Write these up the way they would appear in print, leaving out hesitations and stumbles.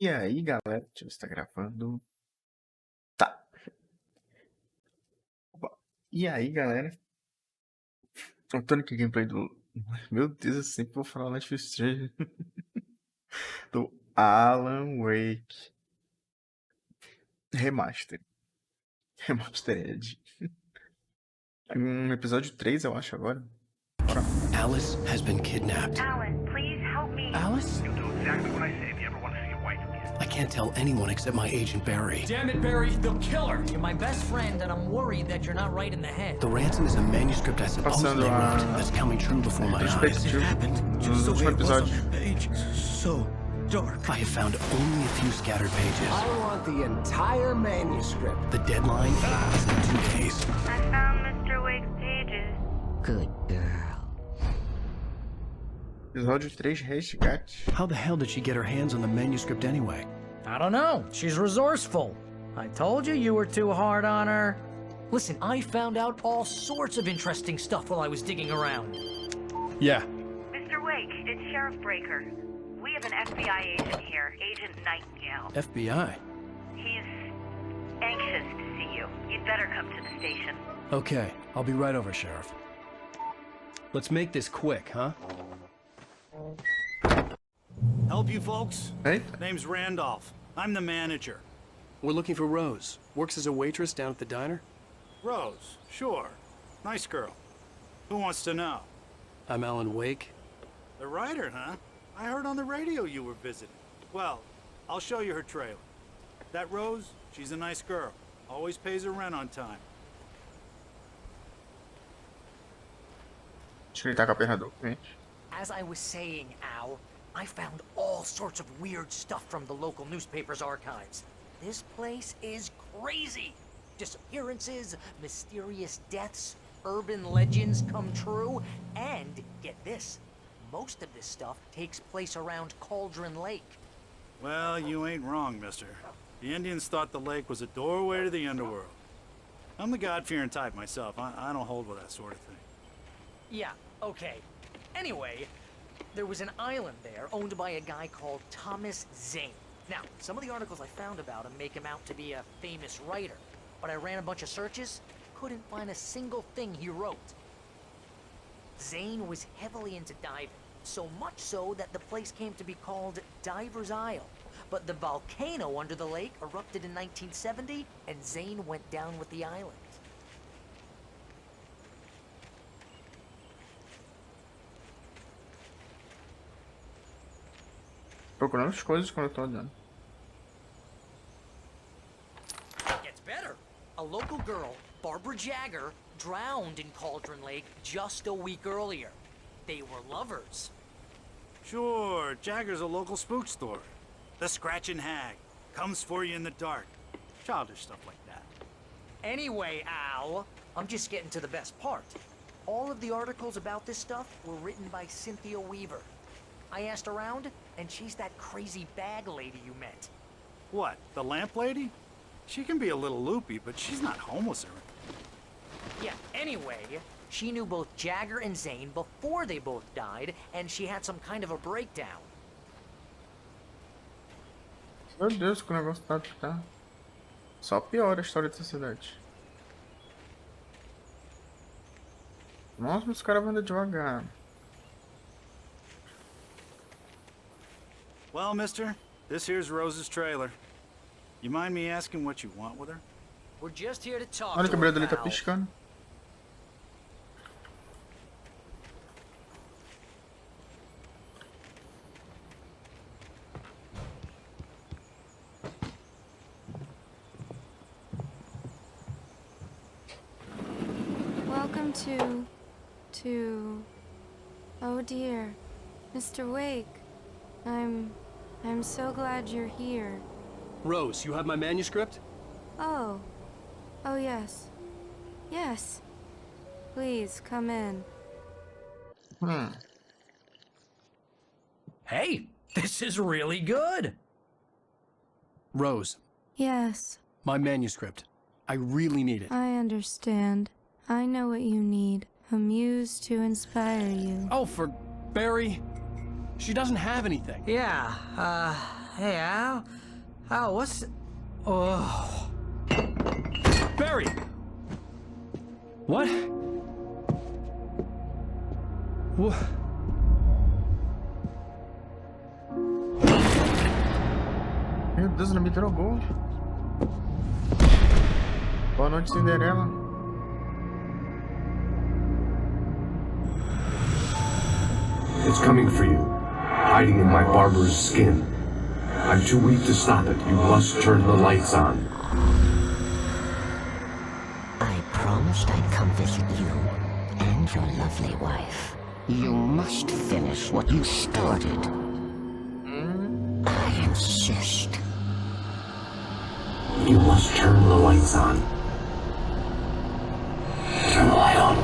E aí, galera? Deixa eu ver se tá gravando. Tá. Opa. E aí, galera? Voltando aqui gameplay do. Meu Deus, eu sempre vou falar Life is Strange. Do Alan Wake Remastered. Remastered. Episódio 3, eu acho, agora. Bora. Alice has been kidnapped. Alan, please help me. Alice? You'll do exactly what I say if you ever want to see your wife again. I can't tell anyone except my agent Barry. Damn it, Barry, they'll kill her! You're my best friend, and I'm worried that you're not right in the head. The ransom is a manuscript I supposedly wrote that's coming true before my eyes. Perspective dos últimos episódios. So dark. I have found only a few scattered pages. I want the entire manuscript. The deadline is in 2 days. I found Mr. Wake's pages. Good girl. Episódio 3, Resgate. How the hell did she get her hands on the manuscript anyway? I don't know. She's resourceful. I told you you were too hard on her. Listen, I found out all sorts of interesting stuff while I was digging around. Yeah. Mr. Wake, it's Sheriff Breaker. We have an FBI agent here, Agent Nightingale. FBI? He's anxious to see you. You'd better come to the station. Okay, I'll be right over, Sheriff. Let's make this quick, huh? Help you folks? Hey? Name's Randolph. I'm the manager. We're looking for Rose. Works as a waitress down at the diner. Rose, sure. Nice girl. Who wants to know? I'm Alan Wake. The writer, huh? I heard on the radio you were visiting. Well, I'll show you her trailer. That Rose, she's a nice girl. Always pays her rent on time. Deixa eu gritar com a perna do cliente. As I was saying, Al, I found all sorts of weird stuff from the local newspaper's archives. This place is crazy. Disappearances, mysterious deaths, urban legends come true, and get this, most of this stuff takes place around Cauldron Lake. Well, you ain't wrong, mister. The Indians thought the lake was a doorway to the underworld. I'm the God-fearing type myself. I don't hold with that sort of thing. Yeah, okay. Anyway, there was an island there owned by a guy called Thomas Zane. Now, some of the articles I found about him make him out to be a famous writer, but I ran a bunch of searches, couldn't find a single thing he wrote. Zane was heavily into diving, so much so that the place came to be called Diver's Isle. But the volcano under the lake erupted in 1970, and Zane went down with the island. Procurando as coisas quando eu tô olhando. Gets better. A local girl, Barbara Jagger, drowned in Cauldron Lake just a week earlier. They were lovers. Sure, Jagger's a local spook store. The Scratching Hag. Comes for you in the dark. Childish stuff like that. Anyway, Al, I'm just getting to the best part. All of the articles about this stuff were written by Cynthia Weaver. I asked around, and she's that crazy bag lady you met. What, the lamp lady? She can be a little loopy, but she's not homeless or anything. Yeah, anyway, she knew both Jagger and Zane before they both died, and she had some kind of a breakdown. Meu Deus, que o negócio tá. Só piora a história dessa cidade. Nossa, mas os caras vão andar devagar. Well, mister, this here's Rose's trailer. You mind me asking what you want with her? We're just here to talk Olha to que o her, brilho dele tá Al. piscando. Welcome to... Oh dear, Mr. Wake. I'm so glad you're here. Rose, you have my manuscript? Oh. Oh yes. Yes. Please, come in. Hey, this is really good. Rose, Yes, my manuscript. I really need it. I understand. I know what you need. A muse to inspire you. Oh, for Barry? She doesn't have anything. Yeah, Hey, Al. Al, what's... Oh. Barry! What? What? Meu Deus, ela me drogou. Boa noite, Cinderela. It's coming for you, hiding in my barber's skin. I'm too weak to stop it. You must turn the lights on. I promised I'd come visit you and your lovely wife. You must finish what you started. I insist. You must turn the lights on. Turn the light on.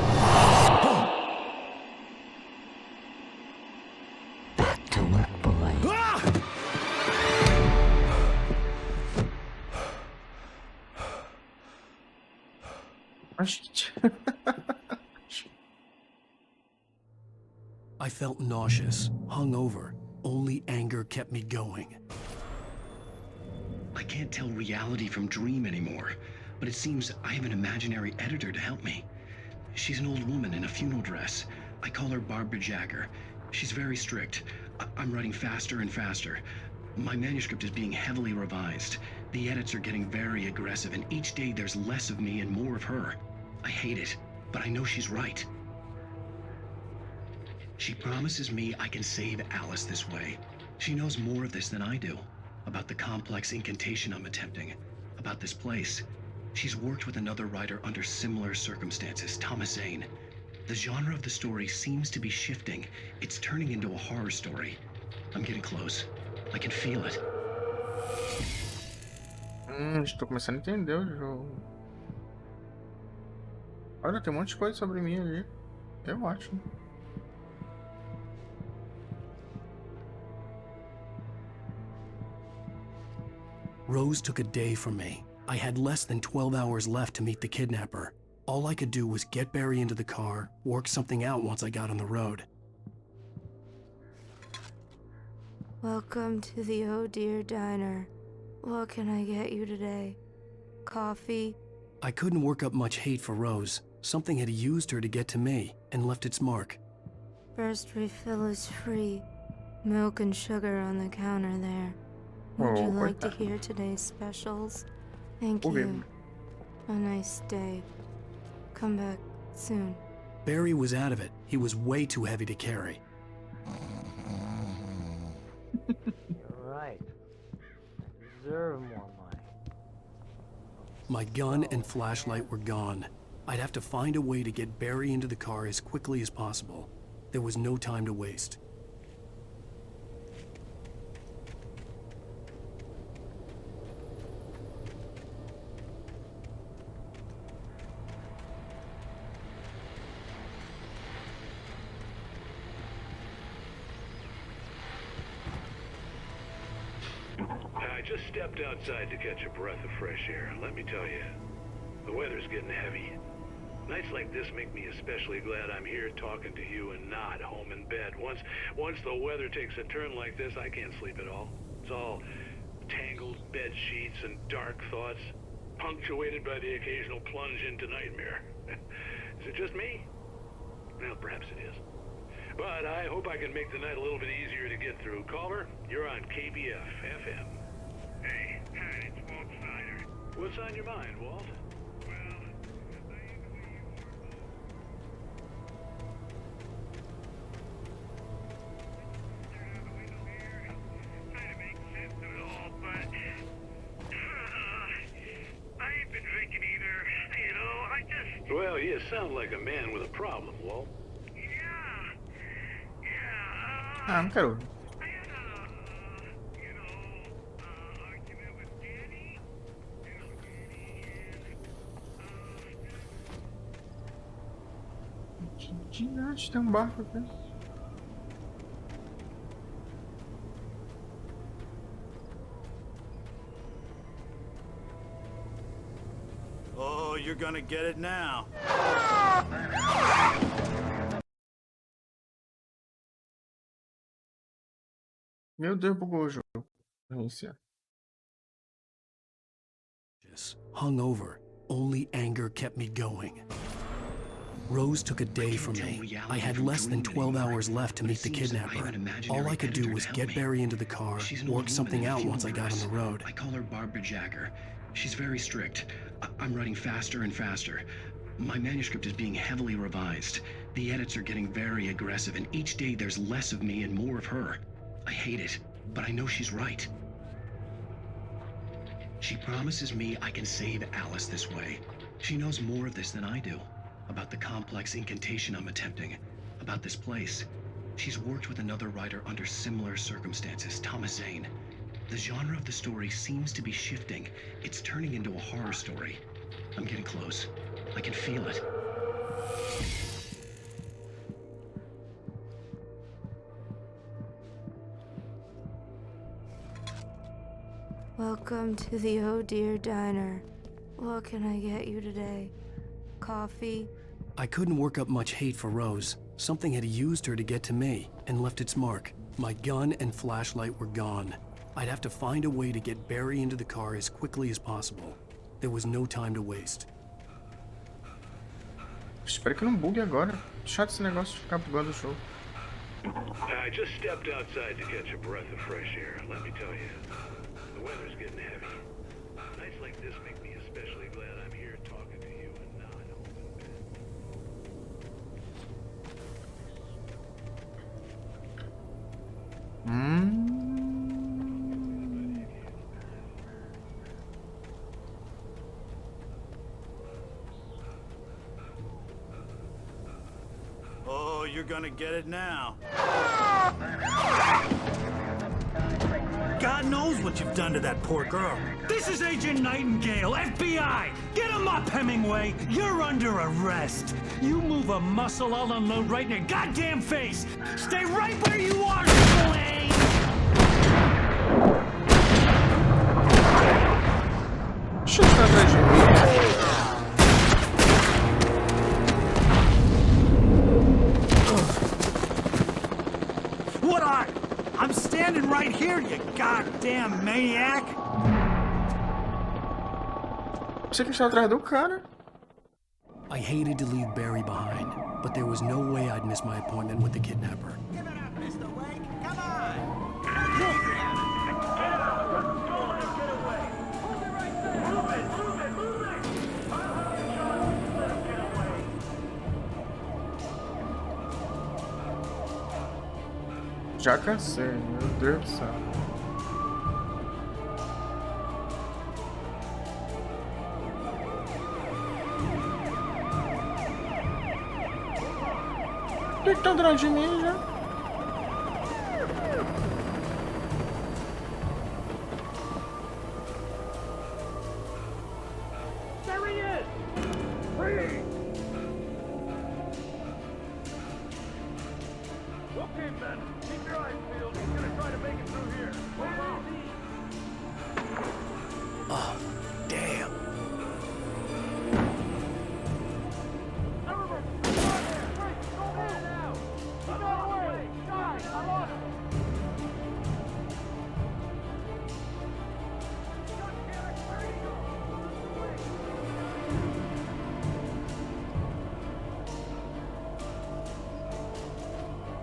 Back to work, boy. Acho que... I felt nauseous, hungover. Only anger kept me going. I can't tell reality from dream anymore, but it seems I have an imaginary editor to help me. She's an old woman in a funeral dress. I call her Barbara Jagger. She's very strict. I'm writing faster and faster. My manuscript is being heavily revised. The edits are getting very aggressive, and each day there's less of me and more of her. I hate it, but I know she's right. She promises me I can save Alice this way. She knows more of this than I do. About the complex incantation I'm attempting. About this place. She's worked with another writer under similar circumstances, Thomas Zane. The genre of the story seems to be shifting. It's turning into a horror story. I'm getting close. I can feel it. Estou começando a entender o jogo. Olha, tem um monte de coisa sobre mim ali. Eu acho. Rose took a day from me. I had less than 12 hours left to meet the kidnapper. All I could do was get Barry into the car, work something out once I got on the road. Welcome to the Oh Dear Diner. What can I get you today? Coffee? I couldn't work up much hate for Rose. Something had used her to get to me and left its mark. First refill is free. Milk and sugar on the counter there. Would you like to hear today's specials? Thank you. A nice day. Come back soon. Barry was out of it. He was way too heavy to carry. You're right. I deserve more money. My gun and flashlight were gone. I'd have to find a way to get Barry into the car as quickly as possible. There was no time to waste. I just stepped outside to catch a breath of fresh air. Let me tell you, the weather's getting heavy. Nights like this make me especially glad I'm here talking to you and not home in bed. Once the weather takes a turn like this, I can't sleep at all. It's all tangled bed sheets and dark thoughts, punctuated by the occasional plunge into nightmare. Is it just me? Well, perhaps it is. But I hope I can make the night a little bit easier to get through. Caller, you're on KBF FM. Hey, it's Walt Snyder. What's on your mind, Walt? Well, you sound like a man with a problem, Walt. Ah, não quero. Gigante, tem um barco aqui. Oh, you're gonna get it now. Meu Deus, bugou o jogo. Iniciar. Hungover, only anger kept me going. Rose took a day from me. I had less than 12 hours left to meet the kidnapper. All I could do was get Barry into the car, work something out once I got on the road. I call her Barbara Jagger. She's very strict. I'm writing faster and faster. My manuscript is being heavily revised. The edits are getting very aggressive, and each day there's less of me and more of her. I hate it, but I know she's right. She promises me I can save Alice this way. She knows more of this than I do. About the complex incantation I'm attempting. About this place. She's worked with another writer under similar circumstances, Thomas Zane. The genre of the story seems to be shifting. It's turning into a horror story. I'm getting close. I can feel it. Welcome to the Oh Dear Diner. What can I get you today? Coffee? I couldn't work up much hate for Rose. Something had used her to get to me and left its mark. My gun and flashlight were gone. I'd have to find a way to get Barry into the car as quickly as possible. There was no time to waste. Espero que não bugue agora. Chato esse negócio de ficar bugando o show. I just stepped outside to catch a breath of fresh air. Let me tell you, the weather's getting heavy. Nights like this make me especially glad I'm here talking to you and not home in bed. Oh, you're gonna get it now. God knows what you've done to that poor girl. This is Agent Nightingale, FBI! Get him up, Hemingway! You're under arrest! You move a muscle, I'll unload right in your goddamn face! Stay right where you are, Slane! What are? I'm standing right here, you goddamn maniac! Você que está atrás do cara. I hated to leave Barry behind, but there was no way I'd miss my appointment with the kidnapper. Give it up, Mr. Wake! Come on! Já cansei, meu Deus do céu. Por que estão atrás de mim já? There he is! Free! Okay, men. Keep your eyes peeled. He's gonna try to make it through here. Hold on. Oh, damn.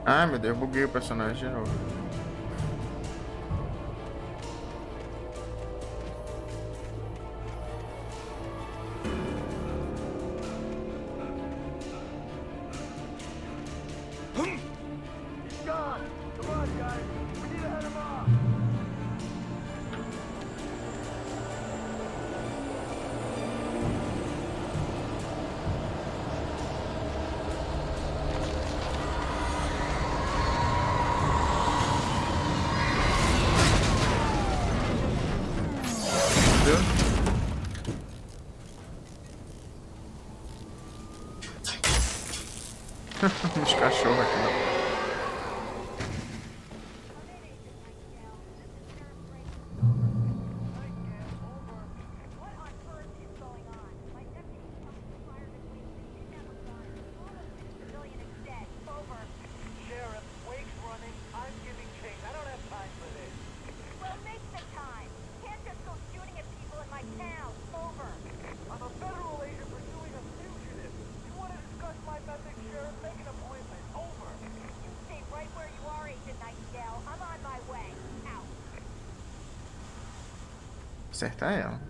Ai meu Deus, buguei o personagem de novo. Os cachorros aqui. Sheriff, Wake's running. I'm giving chase. I don't have time for this. Well, make the Acertar ela.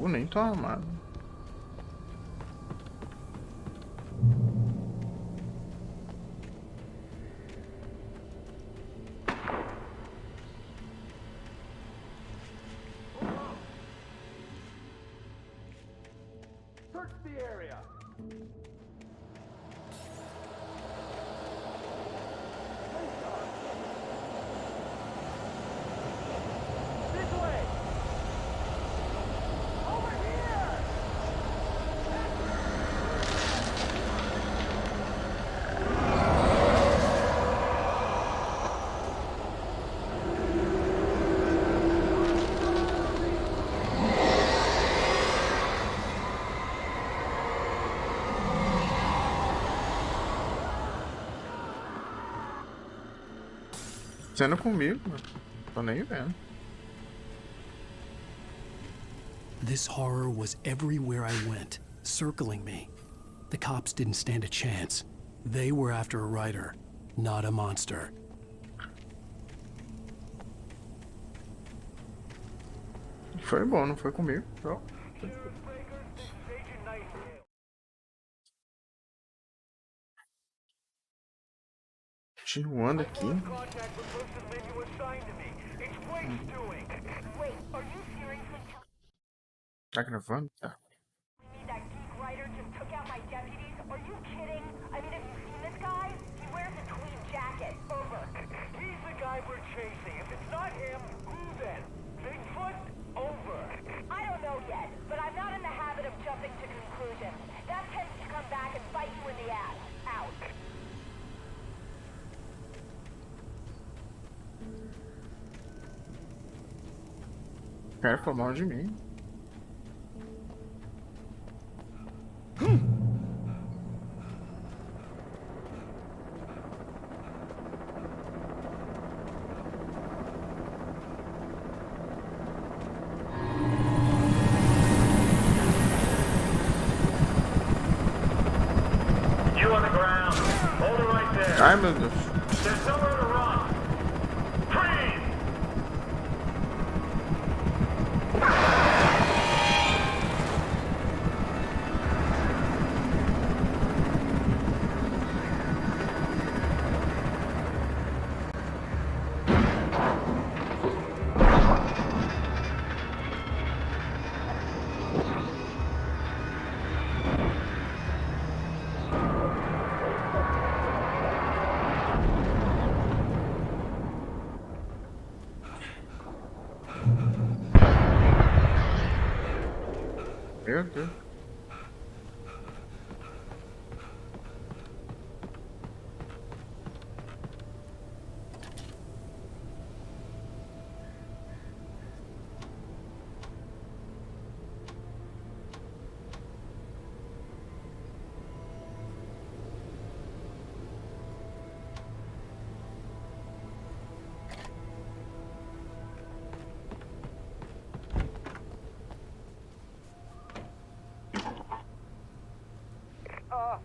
Nem tô armado. Search the area. This way. Over here. Sendo comigo, tô nem vendo. This horror was everywhere I went, circling me. The cops didn't stand a chance. They were after a writer, not a monster. Foi bom, não foi comigo. Então... Continuando aqui. Tá gravando? Tá. I don't know yet, but I'm not in the habit of jumping to conclusions. That tends to come back and bite you in the ass. Out. O cara falou mal de mim. You on the ground. Hold it right there. Ai, meu Deus. There's somewhere to run. Freeze! Meu Deus.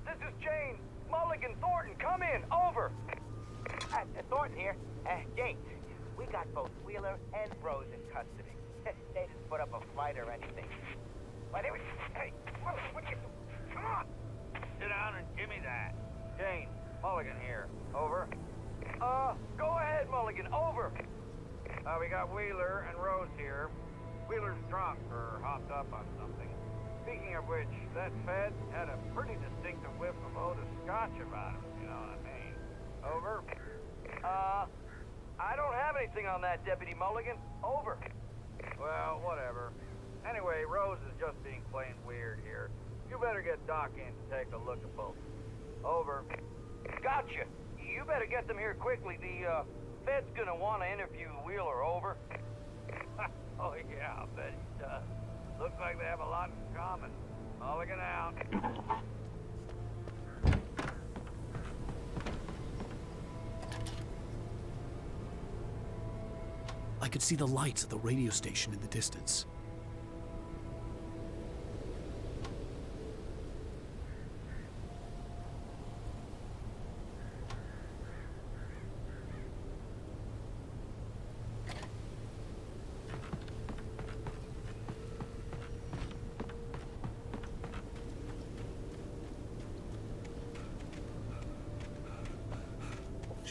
This is Jane. Mulligan, Thornton, come in. Over. Thornton here. Jane, we got both Wheeler and Rose in custody. They didn't put up a fight or anything. Why, they were... Hey, what you... Come on! Sit down and give me that. Jane, Mulligan here. Over. Go ahead, Mulligan. Over. We got Wheeler and Rose here. Wheeler's drunk or hopped up on something. Speaking of which, that Fed had a pretty distinctive whiff of Otis Scotch about him, you know what I mean? Over. I don't have anything on that, Deputy Mulligan. Over. Well, whatever. Anyway, Rose is just being plain weird here. You better get Doc in to take a look at both. Over. Gotcha. You better get them here quickly. The, Fed's gonna want to interview Wheeler. Over. Oh, yeah, I bet he does. Looks like they have a lot in common. Mulligan out. I could see the lights of the radio station in the distance.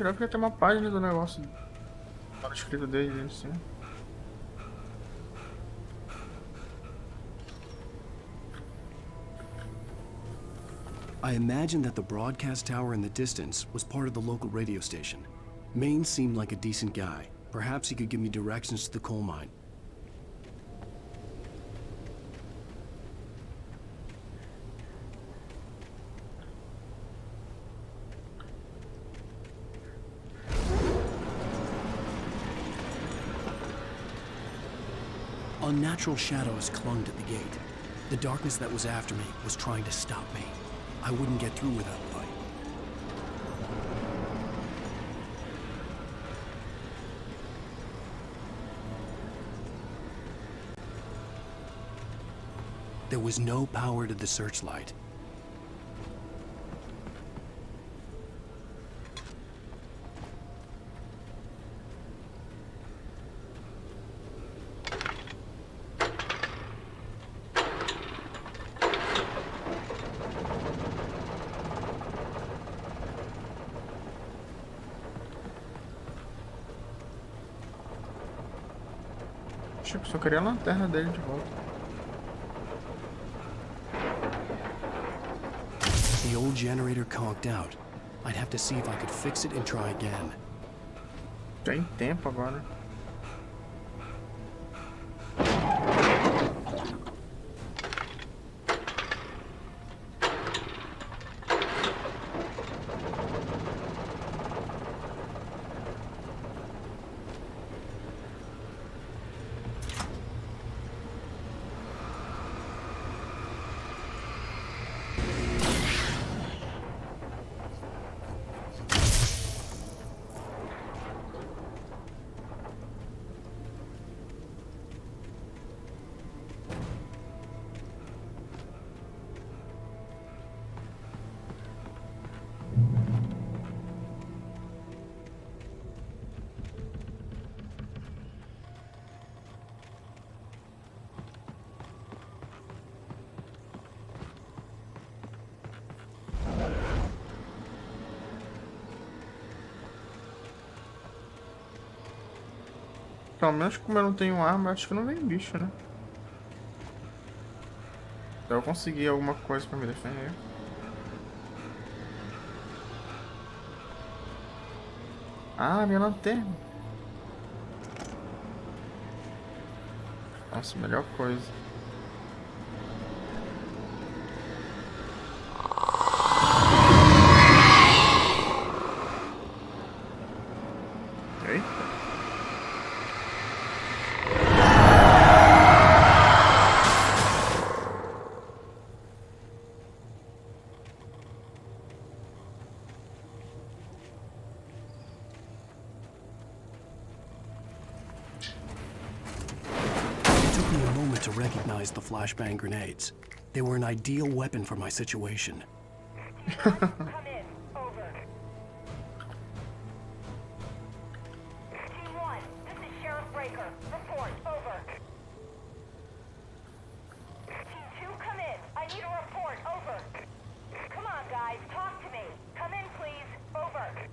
tirar porque tem uma página do negócio. Tá escrito desde em cima. I imagined that the broadcast tower in the distance was part of the local radio station. Maine seemed like a decent guy. Perhaps he could give me directions to the coal mine. Unnatural shadows clung to the gate. The darkness that was after me was trying to stop me. I wouldn't get through without light. There was no power to the searchlight. Tipo, só queria a lanterna dele de volta. The old generator conked out. I'd have to see if I could fix it and try again. Tem tempo agora. Pelo menos como eu não tenho arma, acho que não vem bicho, né? Então eu consegui alguma coisa pra me defender. Ah, minha lanterna. Nossa, melhor coisa. To recognize the flashbang grenades. They were an ideal weapon for my situation. Come in. Over. Team 1, this is Sheriff Breaker. Report. Over. Team 2, come in. I need a report. Over. Come on, guys. Talk to me. Come in, please. Over.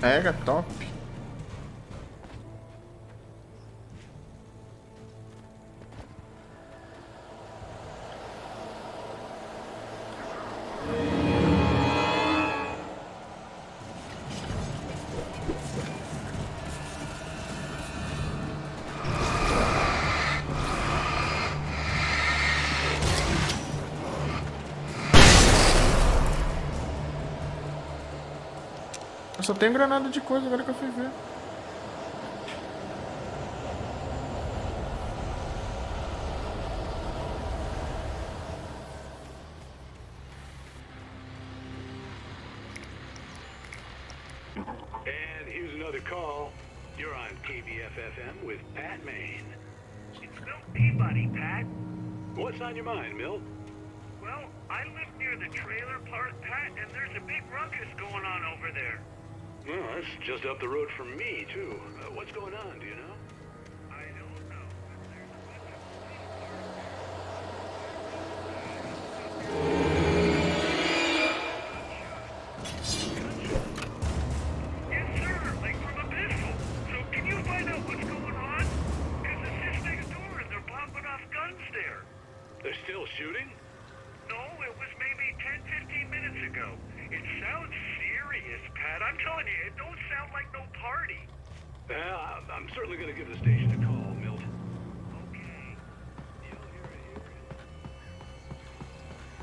Pega, top. Eu só tenho granada de coisa agora que eu fui ver. call. You're on KBFFM with Pat Maine. It's Milt Peabody, Pat. What's on your mind, Milt? Well, I live near the trailer park, Pat, and there's a big ruckus going on over there. Well, that's just up the road from me, too. What's going on, do you know? I don't know. Yes, sir, like from a pistol. So can you find out what's going on? Because it's just next door and they're popping off guns there. They're still shooting? No, it was maybe 10, 15 minutes ago. It sounds serious, Pat. I'm telling you, it don't sound like no party. I'm certainly going to give the station a call, Milt. Okay.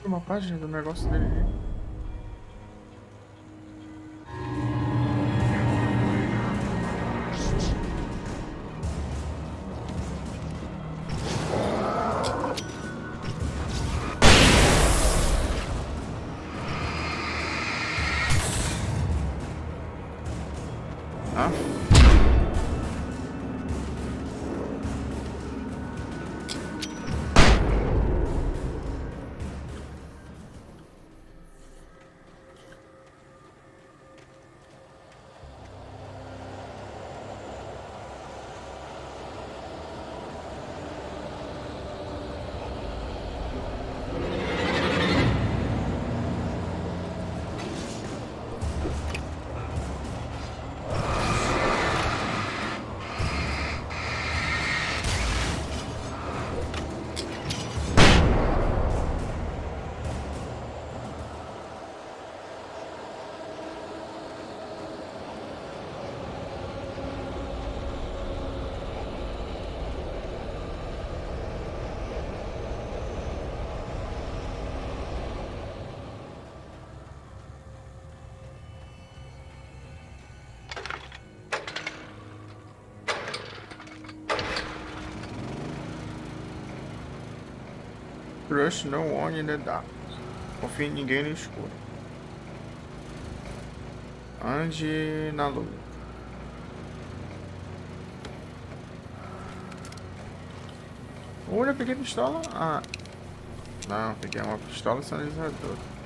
Uma página do negócio dele. Ah. Trust no one in the dark. Confie em ninguém no escuro. Ande na luz. Olha, peguei pistola. Ah. Não, peguei uma pistola sinalizadora.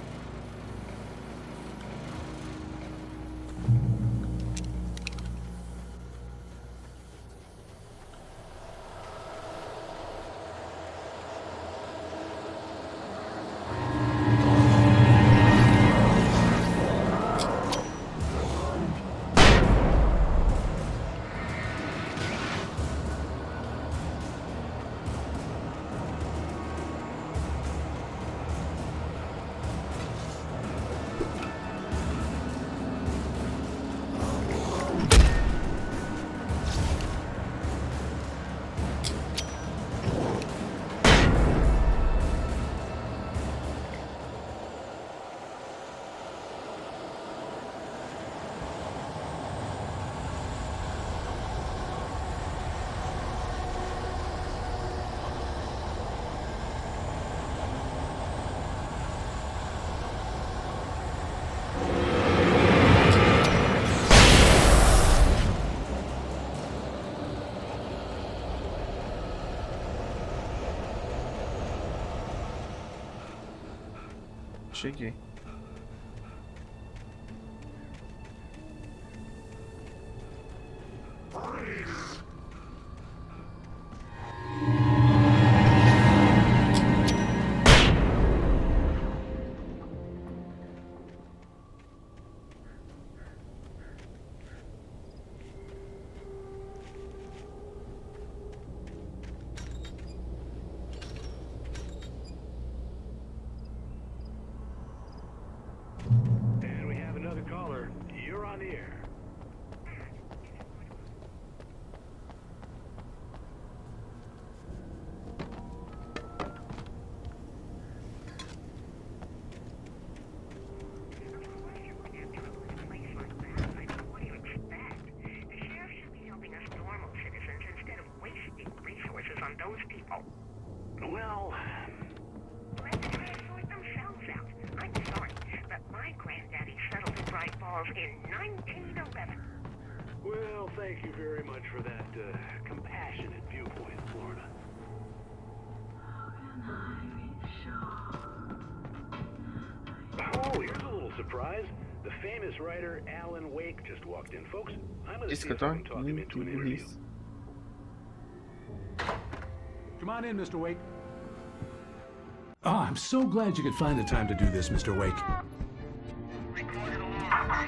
Cheguei. And we have another caller. You're on the air. Well, let them sort themselves out. I'm sorry, but my granddaddy settled the bright balls in 1911. well, Well, thank you very much for that compassionate viewpoint, Florida. Oh, here's a little surprise. The famous writer Alan Wake just walked in, folks. I'm gonna see if I can talk him into an interview. Come on in, Mr. Wake. Oh, I'm so glad you could find the time to do this, Mr. Wake.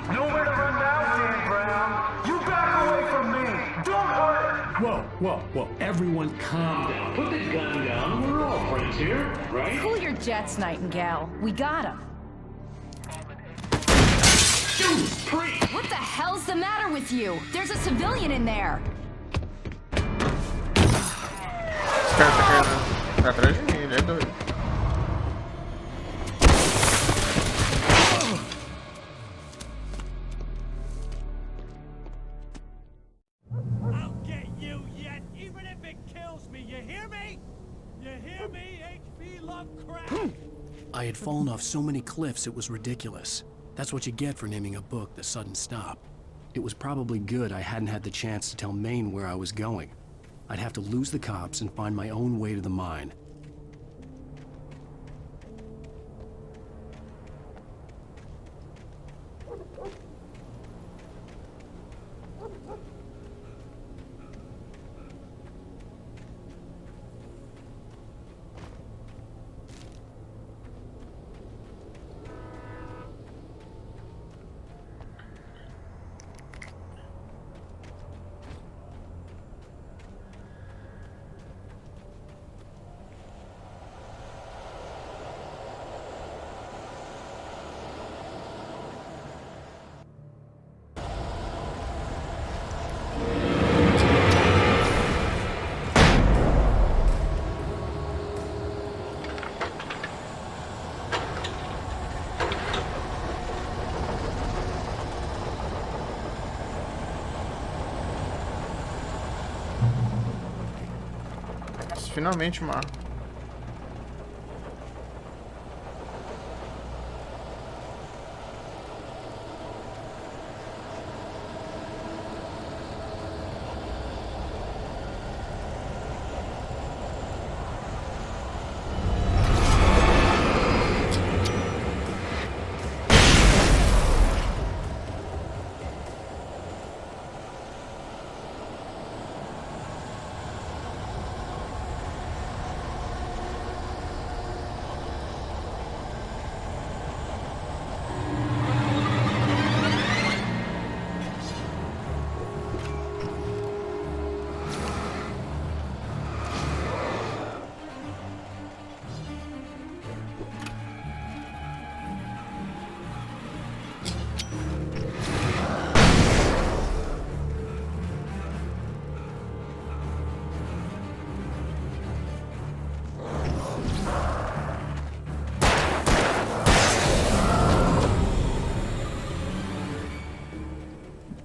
Nowhere to run now, Dan Brown. You back away from me. Don't hurt. Whoa. Everyone calm down. Put the gun down. We're all friends here, right? Cool your jets, Nightingale. We got him. Judas Priest! What the hell's the matter with you? There's a civilian in there. Esse cara tá atrás de mim, ele é doido. I'll get you yet, even if it kills me. You hear me? You hear me, H.P. Lovecraft? I had fallen off so many cliffs it was ridiculous. That's what you get for naming a book The Sudden Stop. It was probably good I hadn't had the chance to tell Maine where I was going. I'd have to lose the cops and find my own way to the mine. Finalmente uma arma.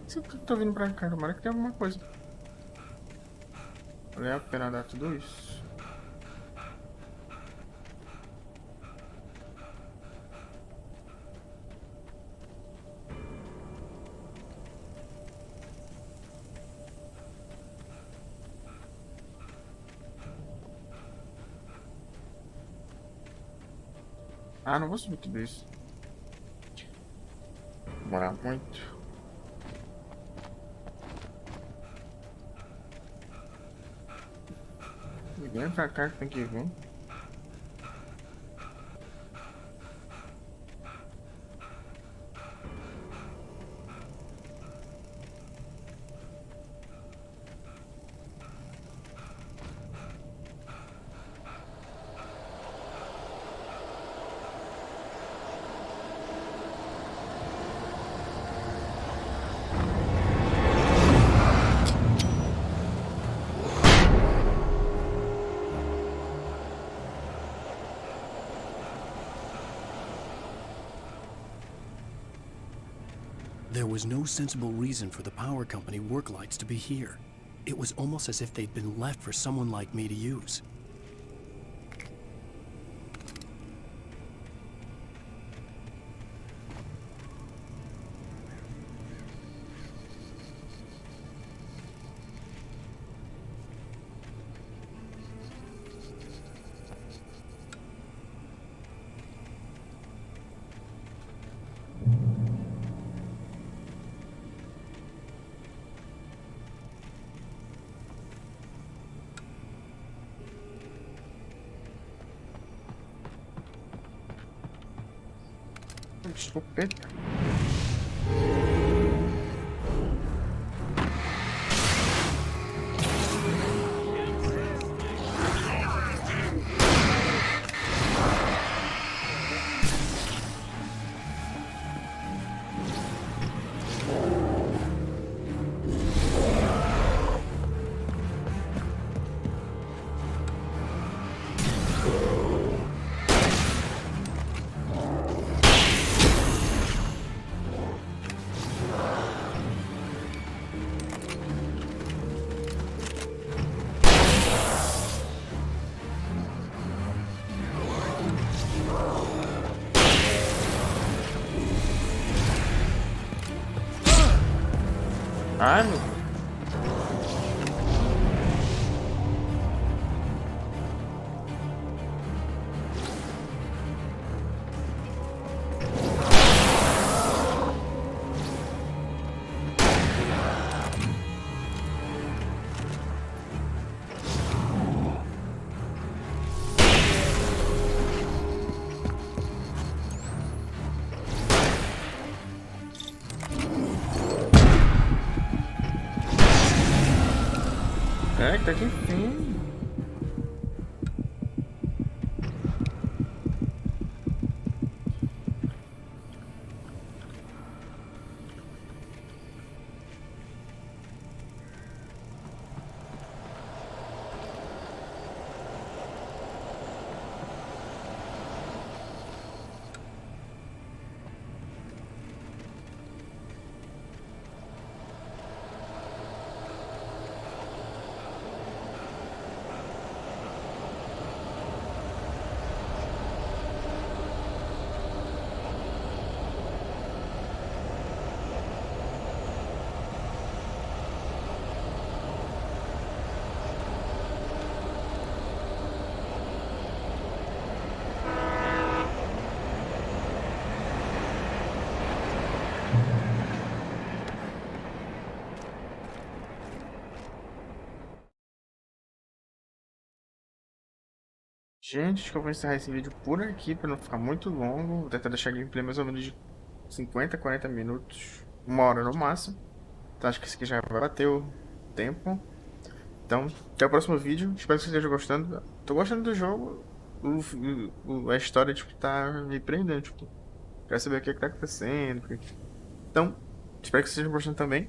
Sempre que eu tô vindo pra cá, tomara que tenha alguma coisa. Valeu a pena dar tudo isso. Ah, não vou subir tudo isso. Demorar muito. Vem pra cá que tem que vir. There was no sensible reason for the power company work lights to be here. It was almost as if they'd been left for someone like me to use. Chupeta. Ai, meu Deus. É, que tá aqui enfim. Gente, acho que eu vou encerrar esse vídeo por aqui para não ficar muito longo. Vou tentar deixar a gameplay mais ou menos de 50, 40 minutos, 1 hora no máximo. Então acho que esse aqui já vai bater o tempo. Então, até o próximo vídeo. Espero que vocês estejam gostando. Tô gostando do jogo. A história, tipo, tá me prendendo, tipo. Quero saber o que tá acontecendo. Então, espero que vocês estejam gostando também.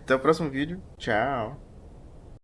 Até o próximo vídeo. Tchau.